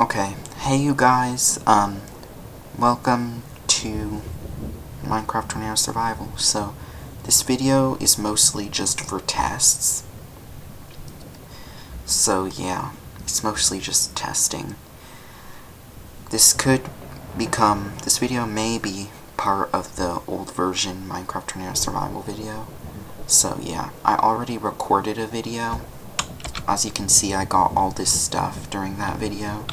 Okay, hey you guys, welcome to Minecraft Tornado Survival. So, this video is mostly just for tests. So yeah, it's mostly just testing. This video may be part of the old version Minecraft Tornado Survival video. So yeah, I already recorded a video. As you can see, I got all this stuff during that video.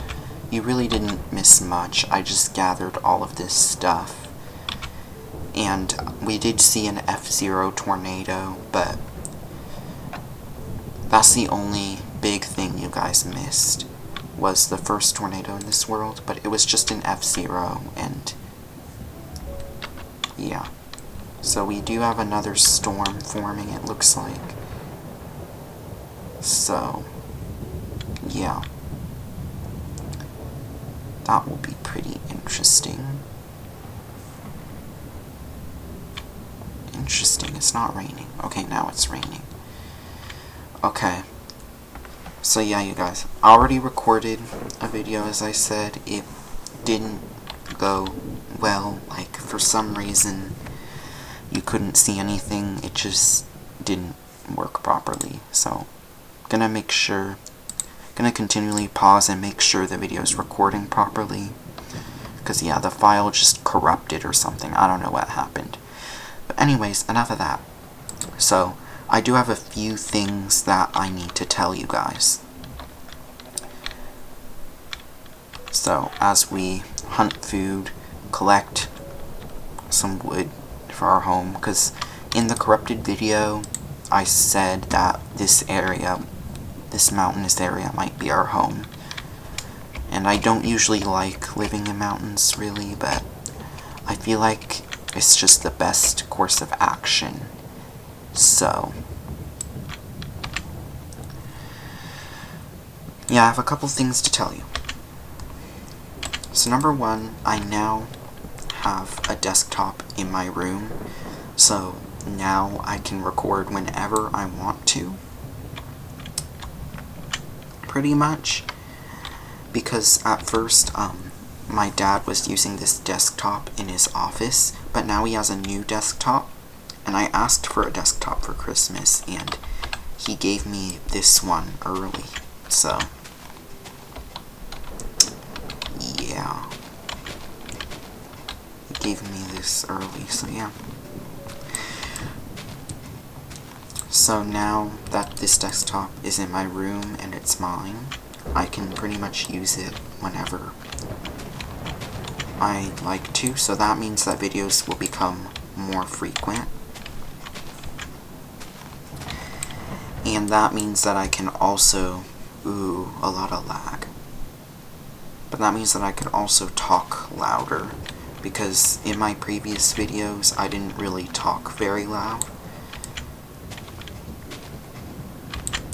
You really didn't miss much. I just gathered all of this stuff. And we did see an F-Zero tornado, but that's the only big thing you guys missed, was the first tornado in this world, but it was just an F-Zero, and yeah. So we do have another storm forming, it looks like. So, yeah. That will be pretty interesting. Interesting, it's not raining. Okay, now it's raining. Okay. So yeah, you guys, I already recorded a video, as I said. It didn't go well. Like, for some reason, you couldn't see anything. It just didn't work properly. So, gonna continually pause and make sure the video is recording properly. Because yeah, the file just corrupted or something. I don't know what happened. But anyways, enough of that. So, I do have a few things that I need to tell you guys. So, as we hunt food, collect some wood for our home, because in the corrupted video, I said that this mountainous area might be our home. And I don't usually like living in mountains, really, but I feel like it's just the best course of action. So, yeah, I have a couple things to tell you. So number one, I now have a desktop in my room, so now I can record whenever I want to. Pretty much. Because at first, my dad was using this desktop in his office, but now he has a new desktop, and I asked for a desktop for Christmas, and he gave me this one early, so yeah. He gave me this early, so yeah. So now that this desktop is in my room and it's mine, I can pretty much use it whenever I like to, so that means that videos will become more frequent. And that means that I can also, a lot of lag. But that means that I can also talk louder, because in my previous videos I didn't really talk very loud.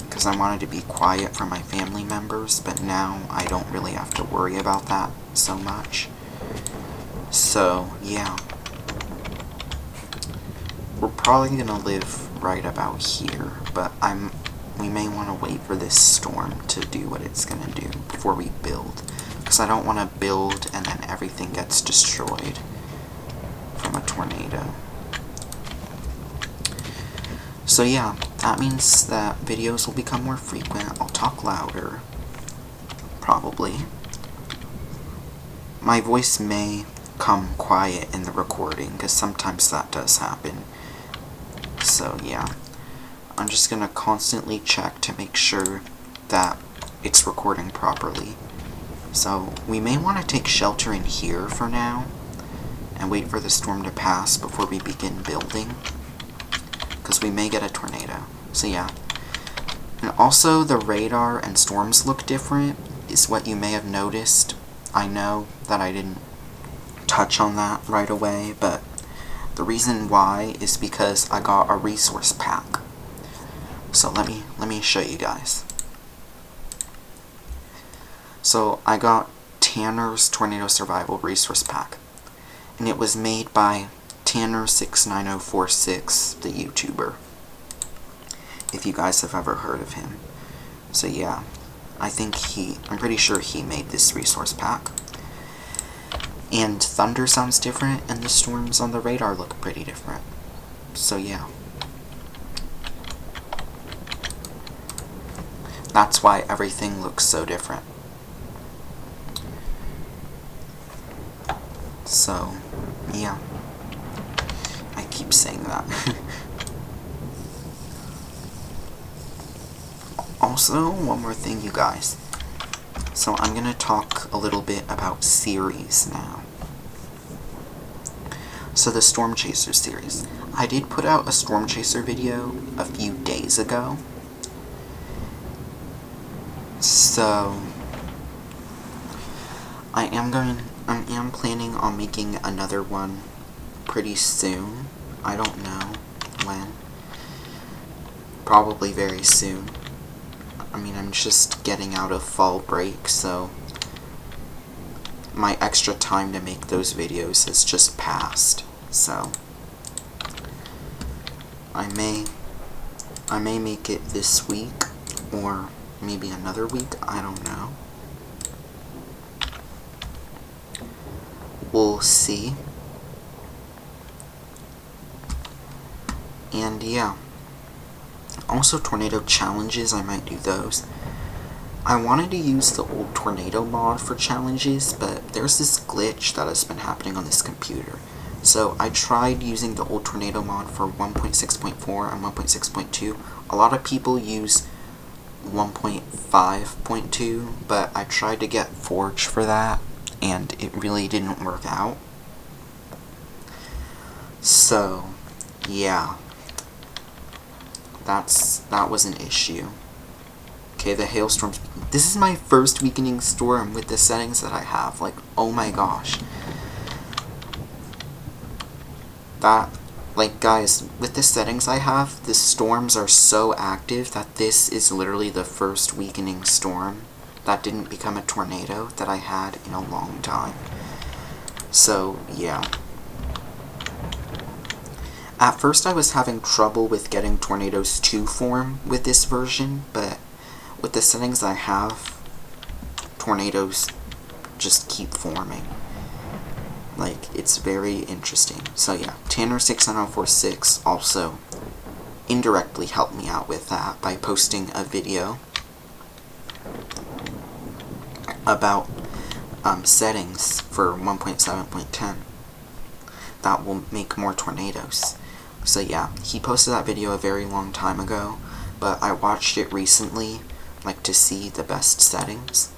Because I wanted to be quiet for my family members, but now I don't really have to worry about that so much. So, yeah. We're probably gonna live right about here, but we may want to wait for this storm to do what it's gonna do before we build. Because I don't want to build and then everything gets destroyed from a tornado. So yeah, that means that videos will become more frequent. I'll talk louder, probably. My voice may come quiet in the recording, because sometimes that does happen. So yeah, I'm just gonna constantly check to make sure that it's recording properly. So we may want to take shelter in here for now, and wait for the storm to pass before we begin building, because we may get a tornado. So yeah. And also, the radar and storms look different, is what you may have noticed. I know that I didn't touch on that right away, but the reason why is because I got a resource pack. So let me show you guys. So I got Tanner's Tornado Survival Resource Pack, and it was made by Tanner69046, the YouTuber, if you guys have ever heard of him. So yeah, I'm pretty sure he made this resource pack. And thunder sounds different, and the storms on the radar look pretty different. So yeah. That's why everything looks so different. So, yeah. I keep saying that. Also, one more thing, you guys. So I'm going to talk a little bit about series now. So the Storm Chaser series. I did put out a Storm Chaser video a few days ago. So I am planning on making another one pretty soon. I don't know when. Probably very soon. I mean, I'm just getting out of fall break, so my extra time to make those videos has just passed. So I may make it this week or maybe another week, I don't know. We'll see. And yeah. Also, tornado challenges, I might do those. I wanted to use the old tornado mod for challenges, but there's this glitch that has been happening on this computer. So I tried using the old tornado mod for 1.6.4 and 1.6.2. A lot of people use 1.5.2, but I tried to get Forge for that, and it really didn't work out. So, yeah. That was an issue. Okay, the hailstorms. This is my first weakening storm with the settings that I have. Like, oh my gosh. Like, guys, with the settings I have, the storms are so active that this is literally the first weakening storm that didn't become a tornado that I had in a long time. So, yeah. At first I was having trouble with getting tornadoes to form with this version, but with the settings I have, tornadoes just keep forming. Like, it's very interesting. So yeah, Tanner69046 also indirectly helped me out with that by posting a video about settings for 1.7.10 that will make more tornadoes. So yeah, he posted that video a very long time ago, but I watched it recently, like, to see the best settings,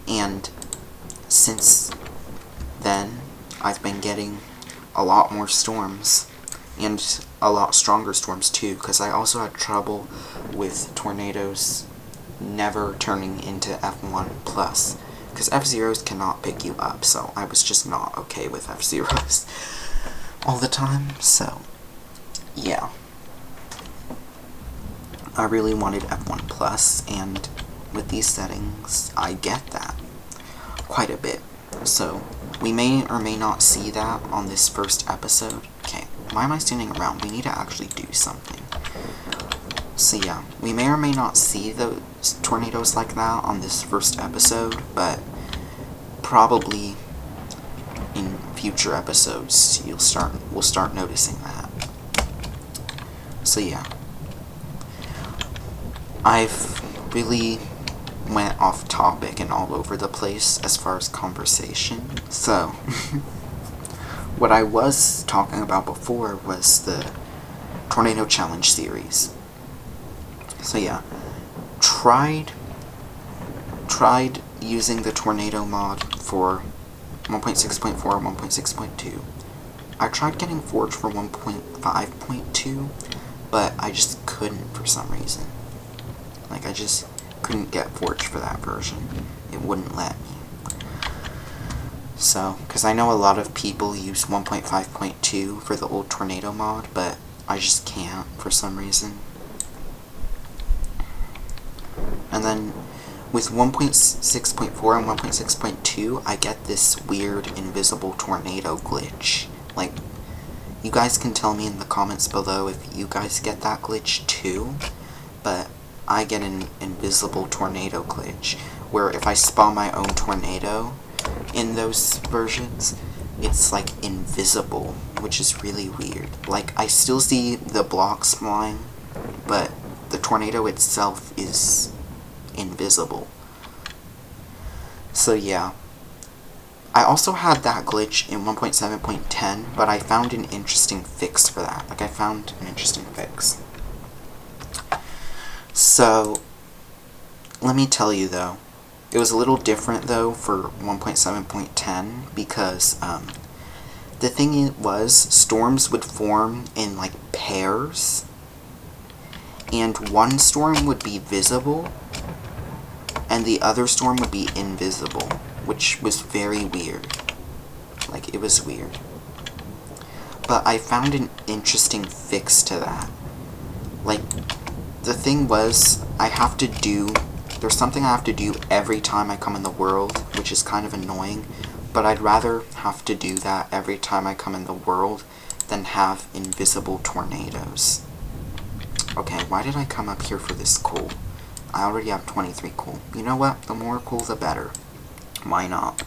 and since then I've been getting a lot more storms, and a lot stronger storms too, because I also had trouble with tornadoes never turning into F1+, because F-Zeros cannot pick you up, so I was just not okay with F-Zeros all the time. So yeah, I really wanted F1+, and with these settings I get that quite a bit. So we may or may not see that on this first episode. Okay, why am I standing around? We need to actually do something. So yeah, we may or may not see those tornadoes like that on this first episode, but probably in future episodes we'll start noticing that. So yeah, I've really went off topic and all over the place as far as conversation. So what I was talking about before was the Tornado Challenge series. So yeah, tried using the tornado mod for 1.6.4 and 1.6.2. I tried getting Forge for 1.5.2, but I just couldn't for some reason. Like, I just couldn't get Forge for that version. It wouldn't let me. So, because I know a lot of people use 1.5.2 for the old tornado mod, but I just can't for some reason. And then with 1.6.4 and 1.6.2, I get this weird invisible tornado glitch. Like, you guys can tell me in the comments below if you guys get that glitch too, but I get an invisible tornado glitch, where if I spawn my own tornado in those versions, it's like invisible, which is really weird. Like, I still see the blocks flying, but the tornado itself is invisible. So yeah. I also had that glitch in 1.7.10, but I found an interesting fix for that. Like, I found an interesting fix. So, let me tell you though, it was a little different though for 1.7.10 because the thing was, storms would form in like pairs, and one storm would be visible and the other storm would be invisible, which was very weird. Like, it was weird. But I found an interesting fix to that. Like, the thing was, there's something I have to do every time I come in the world, which is kind of annoying, but I'd rather have to do that every time I come in the world than have invisible tornadoes. Okay, why did I come up here for this coal? I already have 23 coal. You know what? The more coal, the better. Why not?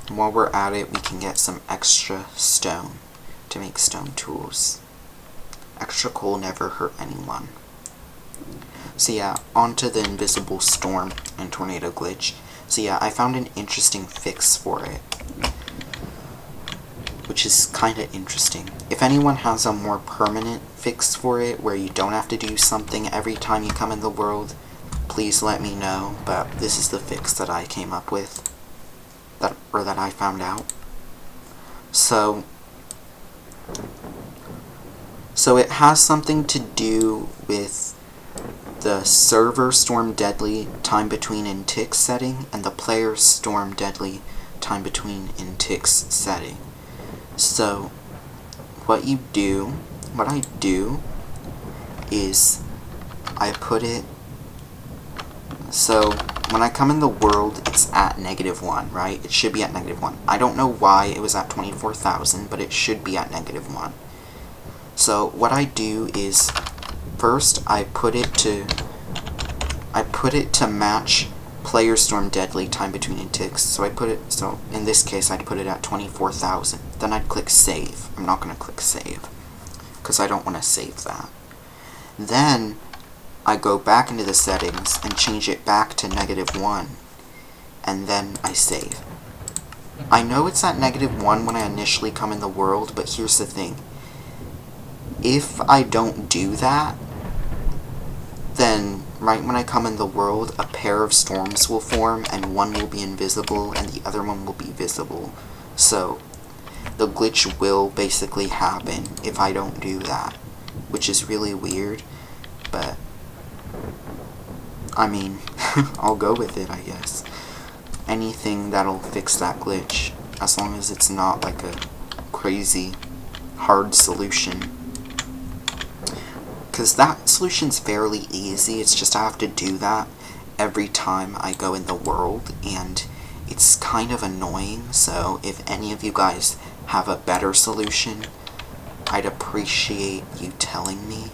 And while we're at it, we can get some extra stone to make stone tools. Extra coal never hurt anyone. So yeah, onto the invisible storm and tornado glitch. So yeah, I found an interesting fix for it, which is kind of interesting. If anyone has a more permanent fix for it, where you don't have to do something every time you come in the world, please let me know, but this is the fix that I came up with, that I found out. So it has something to do with the server Storm Deadly time between in ticks setting and the player Storm Deadly time between in ticks setting. So what I do is I put it, so when I come in the world, it's at -1, right? It should be at -1. I don't know why it was at 24,000, but it should be at -1. So what I do is, first I put it to match player Storm Deadly time between in ticks. So in this case I'd put it at 24,000. Then I'd click save. I'm not going to click save because I don't want to save that. Then I go back into the settings and change it back to -1, and then I save. I know it's at -1 when I initially come in the world, but here's the thing. If I don't do that, then right when I come in the world, a pair of storms will form, and one will be invisible and the other one will be visible. So the glitch will basically happen if I don't do that, which is really weird, but I mean, I'll go with it, I guess. Anything that'll fix that glitch, as long as it's not like a crazy hard solution. Because that solution's fairly easy, it's just I have to do that every time I go in the world, and it's kind of annoying, so if any of you guys have a better solution, I'd appreciate you telling me.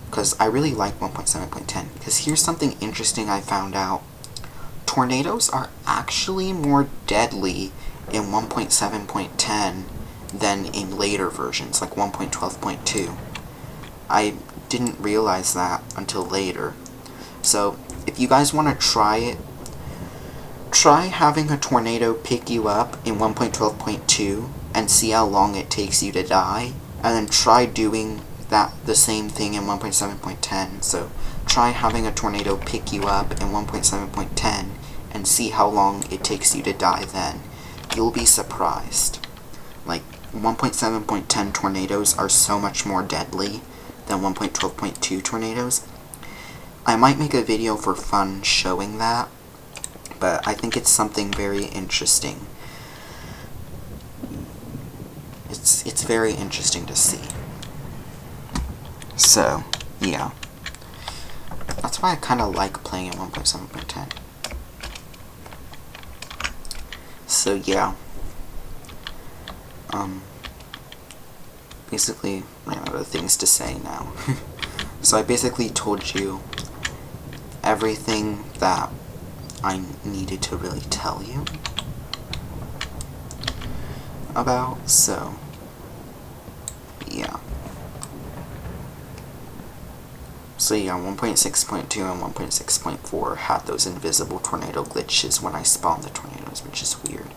Because I really like 1.7.10. Because here's something interesting I found out. Tornadoes are actually more deadly in 1.7.10 than in later versions, like 1.12.2. I didn't realize that until later. So, if you guys want to try it, try having a tornado pick you up in 1.12.2 and see how long it takes you to die, and then try doing the same thing in 1.7.10. So, try having a tornado pick you up in 1.7.10 and see how long it takes you to die then. You'll be surprised. Like, 1.7.10 tornadoes are so much more deadly than 1.12.2 tornadoes. I might make a video for fun showing that, but I think it's something very interesting. It's very interesting to see. So, yeah. That's why I kind of like playing in 1.7.10. So, yeah. Basically, I have other things to say now. So I basically told you everything that I needed to really tell you about, so yeah. So yeah, 1.6.2 and 1.6.4 had those invisible tornado glitches when I spawned the tornadoes, which is weird.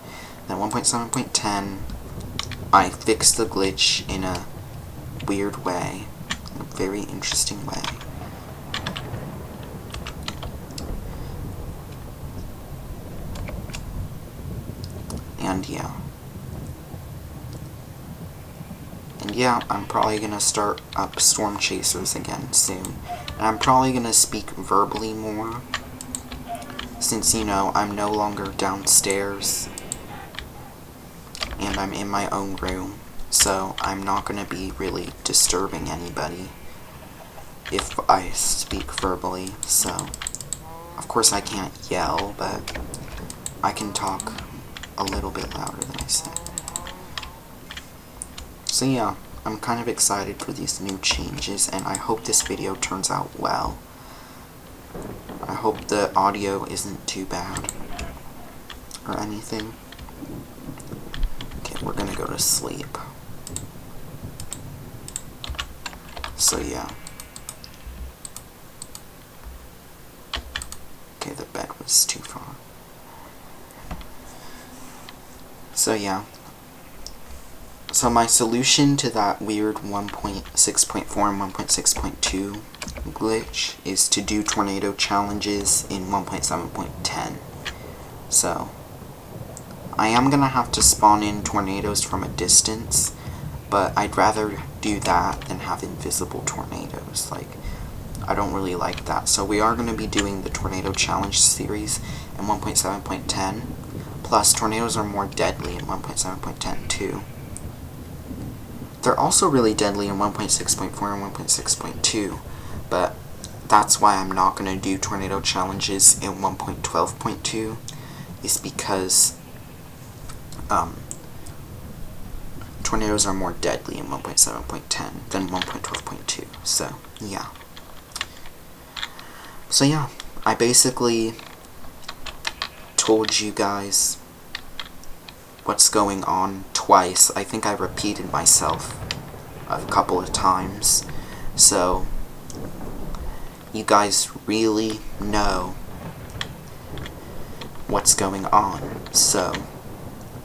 Then 1.7.10, I fixed the glitch in a weird way, in a very interesting way. And yeah, I'm probably gonna start up Storm Chasers again soon. And I'm probably gonna speak verbally more, since, you know, I'm no longer downstairs, and I'm in my own room, so I'm not gonna be really disturbing anybody if I speak verbally, so, of course I can't yell, but I can talk a little bit louder than I say. So yeah, I'm kind of excited for these new changes, and I hope this video turns out well. I hope the audio isn't too bad, or anything. Okay, we're gonna go to sleep. So yeah. Okay, the bed was too far. So yeah. So my solution to that weird 1.6.4 and 1.6.2 glitch is to do tornado challenges in 1.7.10. So I am gonna have to spawn in tornadoes from a distance, but I'd rather do that than have invisible tornadoes. Like, I don't really like that. So we are gonna be doing the tornado challenge series in 1.7.10. Plus, tornadoes are more deadly in 1.7.10 too. They're also really deadly in 1.6.4 and 1.6.2, but that's why I'm not going to do tornado challenges in 1.12.2, is because tornadoes are more deadly in 1.7.10 than 1.12.2, so yeah. So yeah, I basically told you guys what's going on twice. I think I repeated myself a couple of times, so you guys really know what's going on. So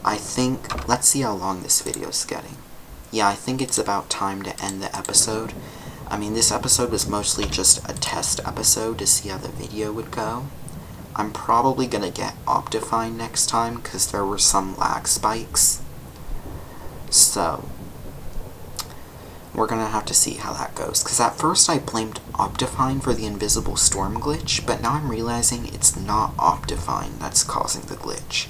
I think, let's see how long this video is getting. Yeah, I think it's about time to end the episode. I mean, this episode was mostly just a test episode to see how the video would go. I'm probably gonna get Optifine next time, because there were some lag spikes. So we're gonna have to see how that goes, because at first I blamed Optifine for the invisible storm glitch, but now I'm realizing it's not Optifine that's causing the glitch.